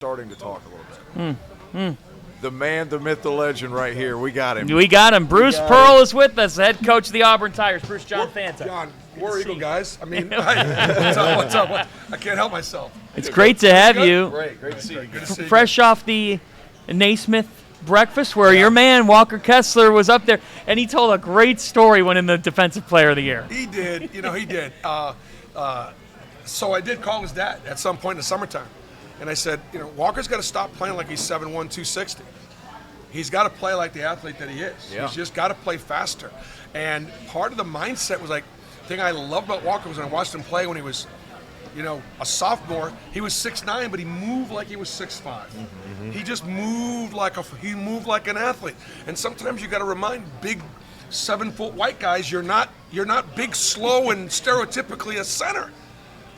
starting to talk a little bit. The man, the myth, the legend right here. We got him. We got him. Bruce Pearl is with us, head coach of the Auburn Tigers. Bruce John Fanta. John, War Eagle guys. I mean, what's up? I can't help myself. It's great to have you. Great to see you. Good to see you. Fresh off the Naismith breakfast where your man, Walker Kessler, was up there, and he told a great story winning the Defensive Player of the Year. He did. He did. So I did call his dad at some point in the summertime. And I said, Walker's got to stop playing like he's 7'1", 260. He's got to play like the athlete that he is. Yeah. He's just got to play faster. And part of the mindset was the thing I loved about Walker was when I watched him play when he was, a sophomore. He was 6'9", but he moved like he was 6'5". Mm-hmm. He just moved like an athlete. And sometimes you got to remind big 7-foot white guys you're not big, slow, and stereotypically a center.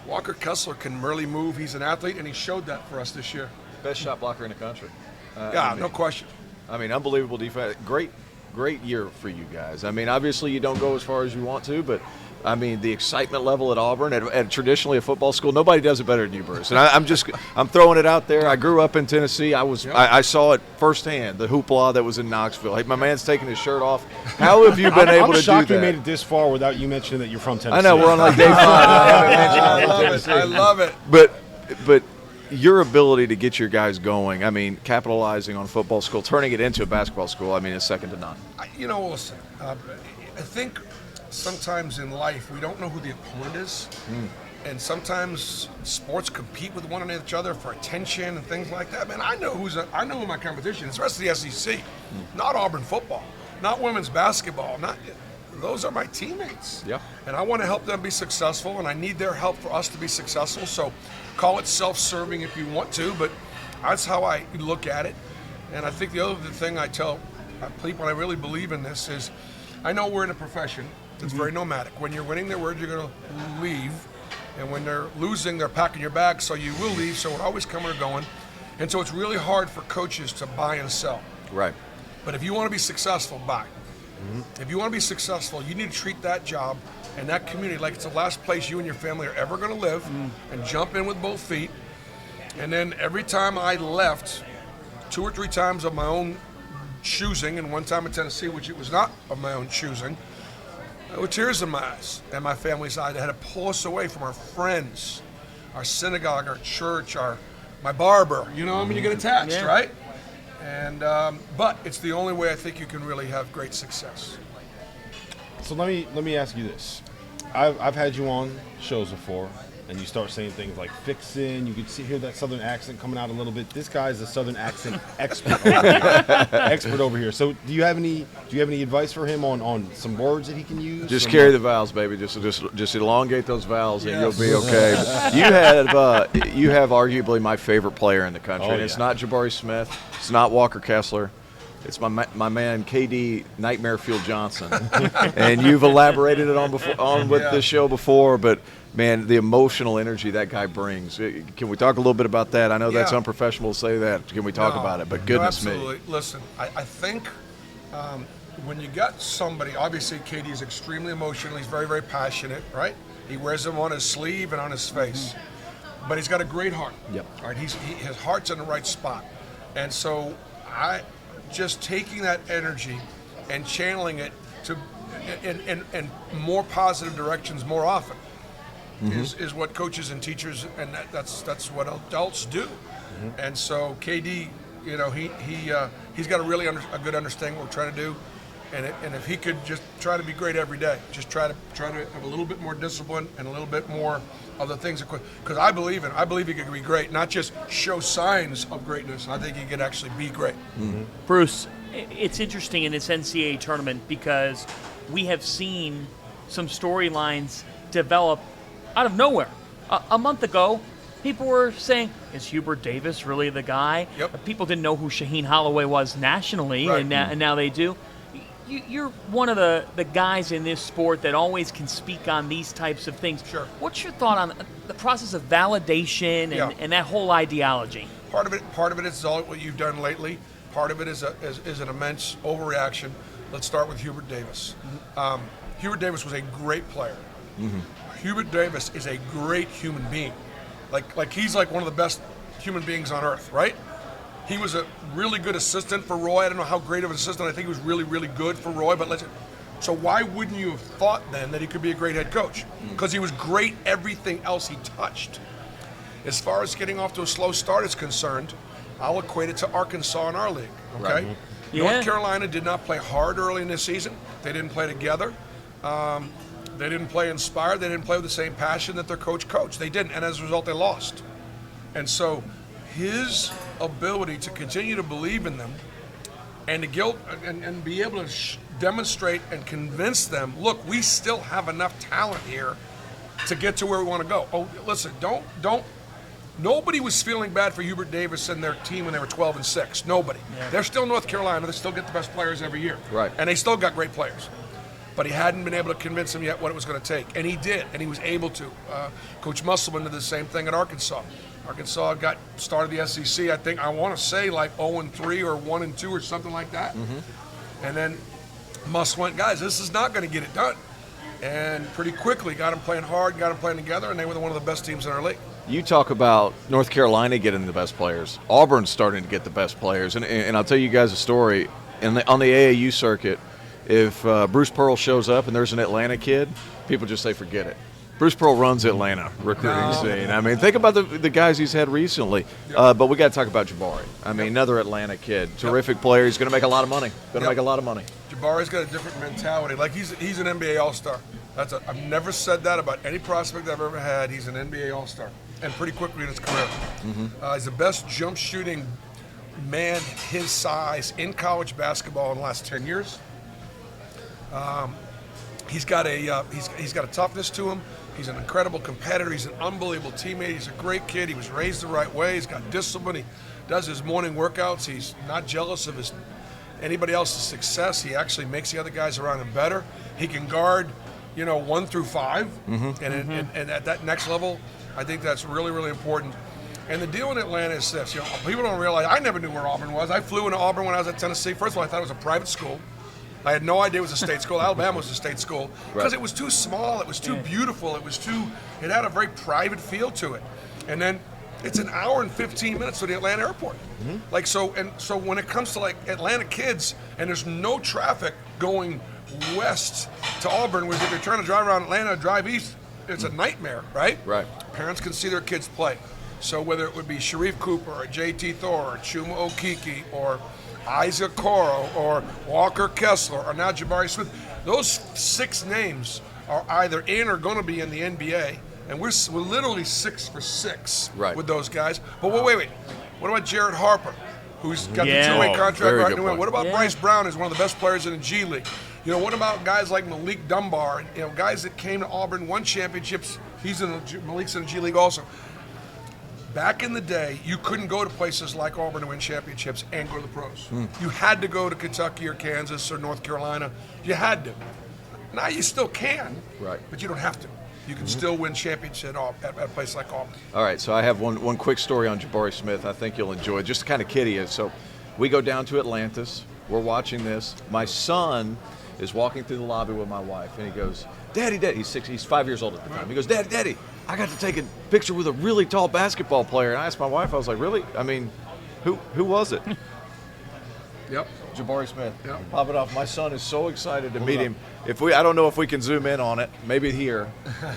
Walker Kessler can really move. He's an athlete, and he showed that for us this year. Best shot blocker in the country. No question. I mean, unbelievable defense. Great year for you guys. I mean, obviously you don't go as far as you want to, but I mean, the excitement level at Auburn, at traditionally a football school, nobody does it better than you, Bruce. And I'm throwing it out there. I grew up in Tennessee. I saw it firsthand, the hoopla that was in Knoxville. Hey, my man's taking his shirt off. How have you been able to do that? I'm shocked you made it this far without you mentioning that you're from Tennessee. I know, we're on like day 5. I love it. But your ability to get your guys going, I mean, capitalizing on football school, turning it into a basketball school, I mean, is second to none. Listen, I think sometimes in life we don't know who the opponent is. And sometimes sports compete with one another for attention and things like that. Man, I know who my competition is. The rest of the SEC, not Auburn football, not women's basketball, those are my teammates. Yeah. And I want to help them be successful, and I need their help for us to be successful. So call it self-serving if you want to, but that's how I look at it. And I think the other thing I tell people, and I really believe in this, is I know we're in a profession that's very nomadic. When you're winning, they're worried you're going to leave. And when they're losing, they're packing your bags, so you will leave. So we're always coming or going. And so it's really hard for coaches to buy and sell. Right. But if you want to be successful, buy. If you want to be successful, you need to treat that job and that community like it's the last place you and your family are ever going to live, and jump in with both feet. And then every time I left, 2 or 3 times of my own choosing, and one time in Tennessee, which it was not of my own choosing, with tears in my eyes and my family's eyes. They had to pull us away from our friends, our synagogue, our church, my barber. You get attached, right? And but it's the only way I think you can really have great success. So let me ask you this. I've had you on shows before, and you start saying things like "fixin'." You can hear that Southern accent coming out a little bit. This guy's a Southern accent expert over here. So do you have any advice for him on some words that he can use? Just carry the vowels, baby. Just elongate those vowels, and you'll be okay. You have arguably my favorite player in the country. Oh, and it's not Jabari Smith. It's not Walker Kessler. It's my man KD Nightmare Fuel Johnson, and you've elaborated it on with this show before. But man, the emotional energy that guy brings. Can we talk a little bit about that? I know that's unprofessional to say that. Can we talk about it? But goodness me. Absolutely. Listen, I think when you got somebody, obviously KD is extremely emotional. He's very, very passionate, right? He wears them on his sleeve and on his face. But he's got a great heart. Yep. Right? His heart's in the right spot. And so just taking that energy and channeling it to in more positive directions more often is what coaches and teachers, and that's what adults do. And so KD, he's got a good understanding what we're trying to do, and if he could just try to be great every day, just try to have a little bit more discipline and a little bit more of the things, because I believe he could be great, not just show signs of greatness. I think he could actually be great. Bruce, it's interesting in this NCAA tournament because we have seen some storylines develop out of nowhere. A month ago, people were saying, is Hubert Davis really the guy? Yep. People didn't know who Shaheen Holloway was nationally, Right. and now they do. You're one of the guys in this sport that always can speak on these types of things. Sure. What's your thought on the process of validation and that whole ideology? Part of it is all what you've done lately. Part of it is an immense overreaction. Let's start with Hubert Davis. Hubert Davis was a great player. Hubert Davis is a great human being. Like he's like one of the best human beings on earth, right? He was a really good assistant for Roy. I don't know how great of an assistant. I think he was really, really good for Roy. So why wouldn't you have thought then that he could be a great head coach? Because he was great everything else he touched. As far as getting off to a slow start is concerned, I'll equate it to Arkansas in our league, okay? Right. Yeah. North Carolina did not play hard early in this season. They didn't play together. They didn't play inspired. They didn't play with the same passion that their coach coached. They didn't, and as a result, they lost. And so his ability to continue to believe in them and and be able to demonstrate and convince them, look, we still have enough talent here to get to where we want to go. Oh, listen, don't. Nobody was feeling bad for Hubert Davis and their team when they were 12-6. Nobody. Yeah. They're still North Carolina. They still get the best players every year. Right. And they still got great players. But he hadn't been able to convince them yet what it was going to take. And he did, and he was able to. Coach Musselman did the same thing at Arkansas. Arkansas got started the SEC, I want to say like 0-3 or 1-2 or something like that. And then Muss went, guys, this is not going to get it done. And pretty quickly got them playing hard, got them playing together, and they were one of the best teams in our league. You talk about North Carolina getting the best players. Auburn's starting to get the best players. And I'll tell you guys a story. On the AAU circuit, if Bruce Pearl shows up and there's an Atlanta kid, people just say forget it. Bruce Pearl runs Atlanta recruiting scene. I mean, think about the guys he's had recently. But we got to talk about Jabari. I mean, another Atlanta kid. Terrific player. He's going to make a lot of money. Make a lot of money. Jabari's got a different mentality. Like he's an NBA All-Star. I've never said that about any prospect I've ever had. He's an NBA All-Star, and pretty quickly in his career. He's the best jump shooting man his size in college basketball in the last 10 years. He's got a toughness to him. He's an incredible competitor. He's an unbelievable teammate. He's a great kid. He was raised the right way. He's got discipline. He does his morning workouts. He's not jealous of anybody else's success. He actually makes the other guys around him better. He can guard, 1 through 5, and at that next level, I think that's really, really important. And the deal in Atlanta is this: people don't realize. I never knew where Auburn was. I flew into Auburn when I was at Tennessee. First of all, I thought it was a private school. I had no idea it was a state school. Alabama was a state school because it was too small. It was too beautiful. It had a very private feel to it. And then it's an hour and 15 minutes to the Atlanta airport. So when it comes to like Atlanta kids, and there's no traffic going west to Auburn, whereas if you're trying to drive around Atlanta, drive east, it's a nightmare, right? Right. Parents can see their kids play. So whether it would be Sharif Cooper or JT Thor or Chuma Okeke or Isaac Coro or Walker Kessler or now Jabari Smith, those 6 names are either in or going to be in the NBA, and we're literally 6 for 6 with those guys. But wait. What about Jared Harper, who's got the 2-way contract right now? What about Bryce Brown, who's one of the best players in the G League? What about guys like Malik Dunbar? Guys that came to Auburn, won championships. Malik's in the G League also. Back in the day, you couldn't go to places like Auburn to win championships and go to the pros. You had to go to Kentucky or Kansas or North Carolina. You had to. Now you still can, but you don't have to. You can still win championships at a place like Auburn. All right, so I have one quick story on Jabari Smith I think you'll enjoy, just to kind of kid you. So we go down to Atlantis. We're watching this. My son is walking through the lobby with my wife, and he goes, Daddy, he's 5 years old at the time. He goes, Daddy, I got to take a picture with a really tall basketball player. And I asked my wife, I was like, really? I mean, who was it? Yep. Jabari Smith. Yep. Pop it off. My son is so excited to meet him. I don't know if we can zoom in on it, maybe here,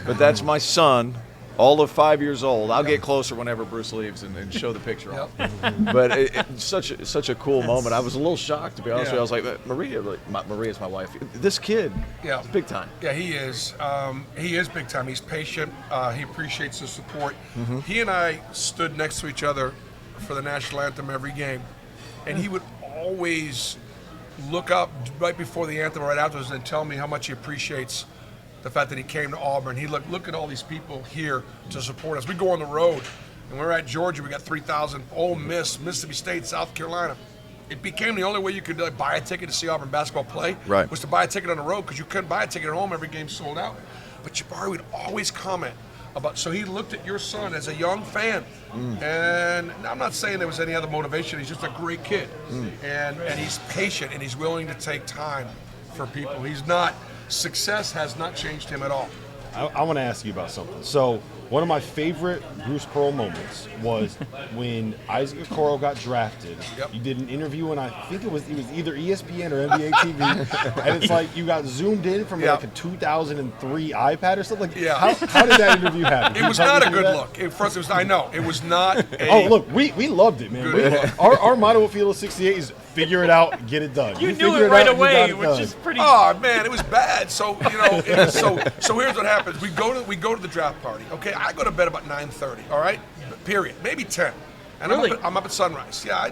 but that's my son, all of 5 years old. I'll get closer whenever Bruce leaves and show the picture off. But it's such a cool moment. I was a little shocked, to be honest with you. I was like, Maria's my wife. This kid is big time. Yeah, he is. He is big time. He's patient. He appreciates the support. He and I stood next to each other for the national anthem every game, and he would always look up right before the anthem or right afterwards and tell me how much he appreciates the fact that he came to Auburn. He look at all these people here to support us. We go on the road, and we're at Georgia. We got 3,000. Ole Miss, Mississippi State, South Carolina. It became the only way you could buy a ticket to see Auburn basketball play was to buy a ticket on the road, because you couldn't buy a ticket at home. Every game sold out. But Jabari would always comment about. So he looked at your son as a young fan, and I'm not saying there was any other motivation. He's just a great kid, and he's patient, and he's willing to take time for people. Success has not changed him at all. I want to ask you about something. So One of my favorite Bruce Pearl moments was when Isaac Okoro got drafted. Yep. You did an interview, and I think it was either ESPN or NBA TV, and it's like you got zoomed in from like a 2003 iPad or something. Like, Yeah. How did that interview happen? It was not a good look. First, I know it was not. Oh, look, we loved it, man. Our motto at Field of 68 is figure it out, get it done. You We knew figure it right out, we got away, it which done. is pretty. Oh man, it was bad. So so here's what happens. We go to the draft party. Okay, I go to bed about 9:30. All right, period. Maybe 10. And Really? I'm up at sunrise. Yeah,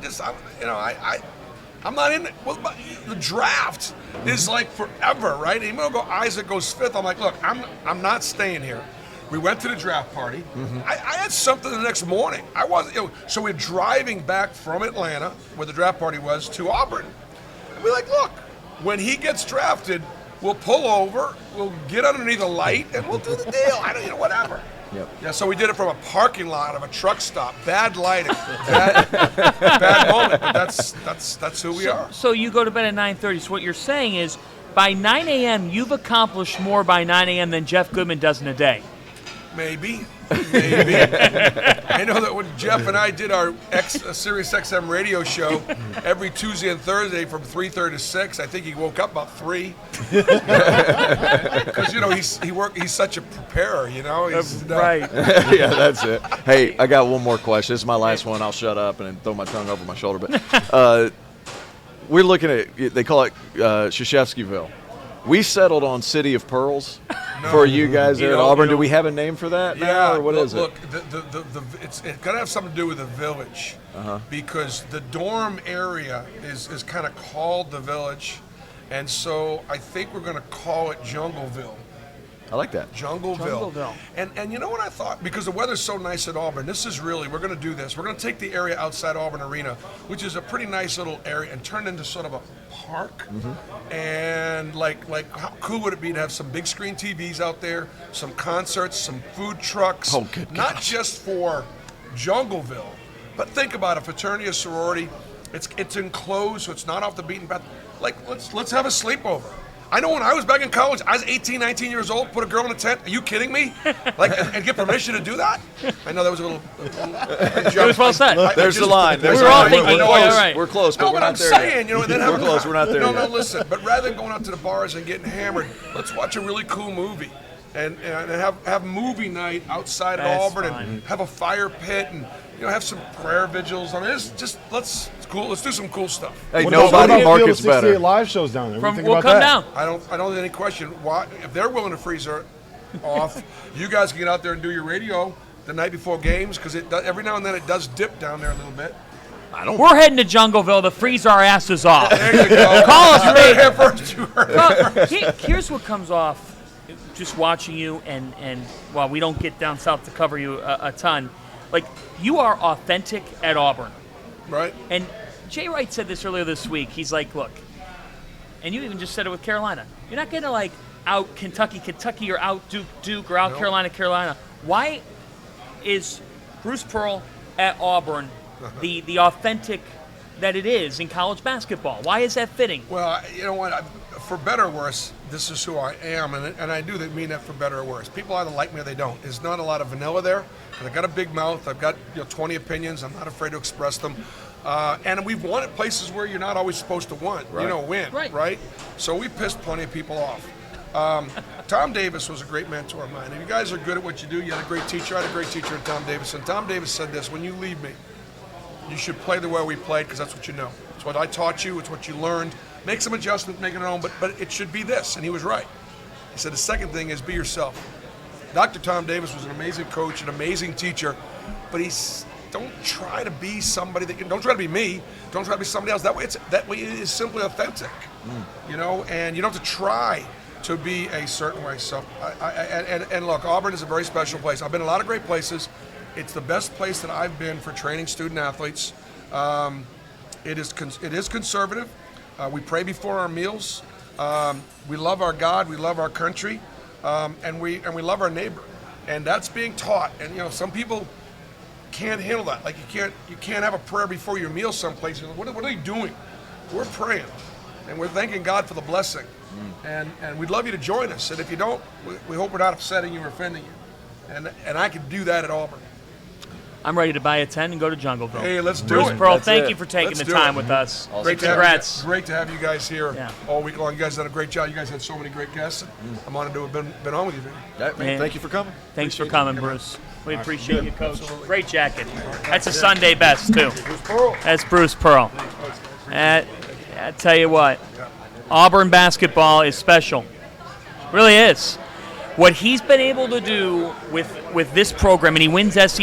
I'm not in it. Well, but the draft is like forever, right? Even though Isaac goes fifth, I'm like, look, I'm not staying here. We went to the draft party. I had something the next morning. I wasn't. So we're driving back from Atlanta, where the draft party was, to Auburn. And we're like, look, when he gets drafted, we'll pull over, we'll get underneath a light, and we'll do the deal. Whatever. Yep. Yeah, so we did it from a parking lot of a truck stop. Bad lighting, bad moment. But that's who we are. So you go to bed at 9:30. So what you're saying is, by 9 a.m., you've accomplished more by 9 a.m. than Jeff Goodman does in a day. Maybe. I know that when Jeff and I did our Sirius XM radio show every Tuesday and Thursday from 3:30 to 6, I think he woke up about 3. Because he's such a preparer. He's Right. Yeah, that's it. Hey, I got one more question. This is my last one. I'll shut up and then throw my tongue over my shoulder. But we're looking at, they call it Krzyzewskiville. We settled on City of Pearls for you guys there at Auburn. Do we have a name for that now, or what is it? Look, it's got to have something to do with the village, because the dorm area is kind of called the village, and so I think we're going to call it Jungleville. I like that. Jungleville. And you know what I thought? Because the weather's so nice at Auburn, we're going to do this. We're going to take the area outside Auburn Arena, which is a pretty nice little area, and turn it into sort of a park. And like how cool would it be to have some big screen TVs out there, some concerts, some food trucks. Oh, good Not gosh. just for Jungleville, but think about a fraternity or sorority. It's enclosed, so it's not off the beaten path. Like, let's have a sleepover. I know when I was back in college, I was 18, 19 years old, put a girl in a tent. Are you kidding me? And get permission to do that? I know that was a little It was well said. There's the line. We were all thinking, we're all close. right. We're close, but No, we're but not I'm there saying, yet. and then We're close. We're not there No, yet. listen. But rather than going out to the bars and getting hammered, let's watch a really cool movie and have movie night outside of That's Auburn fine. and have a fire pit and have some prayer vigils. I mean, it's cool. Let's do some cool stuff. Hey, What about nobody Field of markets 68 better. live shows down there? What do you think We'll about come that? down. I don't think any question. Why, if they're willing to freeze her off, you guys can get out there and do your radio the night before games, because every now and then it does dip down there a little bit. We're heading to Jungleville to freeze our asses off. There you go. Call us, You heard babe. it here first. You heard it. Well, here's what comes off just watching you, and while we don't get down south to cover you a ton, like, you are authentic at Auburn. Right? And Jay Wright said this earlier this week. He's like, look, and you even just said it with Carolina. You're not going to, like, out Kentucky, or out Duke, or out Carolina. Why is Bruce Pearl at Auburn the authentic that it is in college basketball? Why is that fitting? Well, you know what? For better or worse, this is who I am, and I do mean that for better or worse. People either like me or they don't. There's not a lot of vanilla there. I've got a big mouth. I've got 20 opinions. I'm not afraid to express them. And we've won at places where you're not always supposed to win. Right? So we pissed plenty of people off. Tom Davis was a great mentor of mine. And you guys are good at what you do. You had a great teacher. I had a great teacher in Tom Davis. And Tom Davis said this: when you leave me, you should play the way we played, because that's what you know. It's what I taught you. It's what you learned. Make some adjustments, make it your own, but it should be this. And he was right. He said the second thing is be yourself. Dr. Tom Davis was an amazing coach, an amazing teacher, but don't try to be somebody don't try to be me. Don't try to be somebody else. That way it is simply authentic, and you don't have to try to be a certain way. So, and look, Auburn is a very special place. I've been in a lot of great places. It's the best place that I've been for training student athletes. It is conservative. We pray before our meals. We love our God. We love our country, and we love our neighbor. And that's being taught. And some people can't handle that. Like you can't have a prayer before your meal someplace. What are they doing? We're praying, and we're thanking God for the blessing. And we'd love you to join us. And if you don't, we hope we're not upsetting you or offending you. and I could do that at Auburn. I'm ready to buy a 10 and go to Jungleville. Hey, let's do Bruce it. Pearl, That's thank it. you for taking Let's the do time it. with us. Great to Congrats. great to have you guys here Yeah. all week long. You guys done a great job. You guys had so many great guests. I'm honored to have been on with you, Vinny. Yeah, man, Man. thank you for coming. Thanks for Appreciate coming, you. Bruce. We appreciate you, Coach. Absolutely. Great jacket. That's a Sunday best, too. That's Bruce Pearl. I tell you what, Auburn basketball is special. Really is. What he's been able to do with this program, and he wins SEC